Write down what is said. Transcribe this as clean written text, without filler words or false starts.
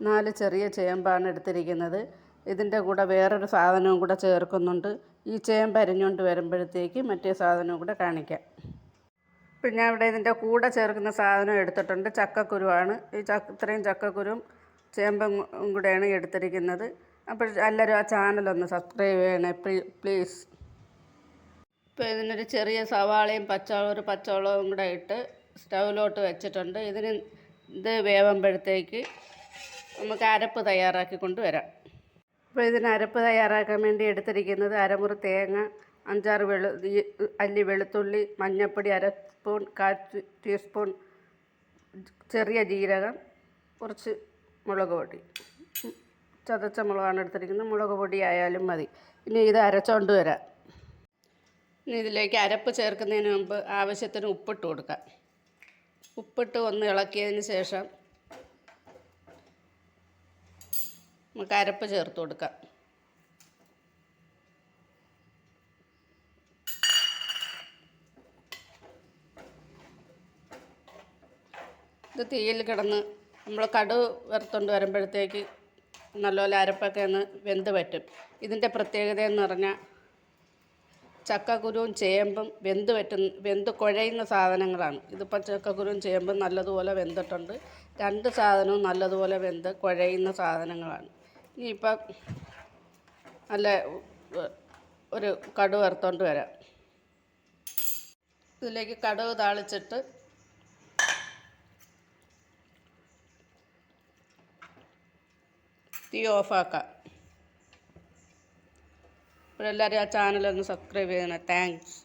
4 ചെറിയ ചേമ്പാണ് എടുത്തിരിക്കുന്നത്. ഇതിൻ്റെ കൂടെ വേറൊരു സാധനവും കൂടെ ചേർക്കുന്നുണ്ട്. ഈ ചേമ്പ് അരിഞ്ഞുകൊണ്ട് വരുമ്പോഴത്തേക്ക് മറ്റേ സാധനവും കൂടെ കാണിക്കാം. ഇപ്പം ഞാൻ ഇവിടെ ഇതിൻ്റെ കൂടെ ചേർക്കുന്ന സാധനം എടുത്തിട്ടുണ്ട്. ചക്കക്കുരുവാണ്. ഇത്രയും ചക്കക്കുരും ചേമ്പും കൂടെയാണ് എടുത്തിരിക്കുന്നത്. അപ്പോൾ എല്ലാവരും ആ ചാനലൊന്ന് സബ്സ്ക്രൈബ് ചെയ്യണേ പ്ലീസ്. ഇപ്പോൾ ഇതിനൊരു ചെറിയ സവാളയും പച്ചമുളകും കൂടെ ഇട്ട് സ്റ്റൗവിലോട്ട് വെച്ചിട്ടുണ്ട്. ഇത് വേവുമ്പോഴത്തേക്ക് നമുക്ക് അരപ്പ് തയ്യാറാക്കിക്കൊണ്ട് വരാം. അപ്പോൾ ഇതിന് അരപ്പ് തയ്യാറാക്കാൻ വേണ്ടി എടുത്തിരിക്കുന്നത് അരമുറി തേങ്ങ, 5-6 അല്ലി വെളുത്തുള്ളി, മഞ്ഞൾപ്പൊടി 1/2 സ്പൂൺ, 1/4 ടീസ്പൂൺ ചെറിയ ജീരകം, കുറച്ച് മുളക് പൊടി, ചതച്ച മുളകാണ് എടുത്തിരിക്കുന്നത്. മുളക് പൊടി ആയാലും മതി. ഇനി ഇത് അരച്ചുകൊണ്ട് വരാം. ഇനി ഇതിലേക്ക് അരപ്പ് ചേർക്കുന്നതിന് മുമ്പ് ആവശ്യത്തിന് ഉപ്പിട്ട് കൊടുക്കാം. ഉപ്പിട്ട് ഒന്ന് ഇളക്കിയതിന് ശേഷം നമുക്ക് അരപ്പ് ചേർത്ത് കൊടുക്കാം. ഇത് തീയിൽ കിടന്ന് നമ്മൾ കടുക് വറുത്തുകൊണ്ട് വരുമ്പോഴത്തേക്ക് നല്ലപോലെ അരപ്പൊക്കെ ഒന്ന് വെന്ത് പറ്റും. ഇതിൻ്റെ പ്രത്യേകത എന്ന് പറഞ്ഞാൽ ചക്കക്കുരുവും ചേമ്പും വെന്ത് കുഴയുന്ന സാധനങ്ങളാണ്. ഇതിപ്പോൾ ചക്കക്കുരുവും ചേമ്പും നല്ലതുപോലെ വെന്തിട്ടുണ്ട്. 2 സാധനവും നല്ലതുപോലെ വെന്ത് കുഴയുന്ന സാധനങ്ങളാണ്. ഇനിയിപ്പം നല്ല ഒരു കടുക് വറുത്തുകൊണ്ട് വരാം. ഇതിലേക്ക് കടുക് താളിച്ചിട്ട് തീ ഓഫാക്കാം. ഇപ്പോഴെല്ലാവരും ആ ചാനലൊന്ന് സബ്സ്ക്രൈബ് ചെയ്യണം. താങ്ക്സ്.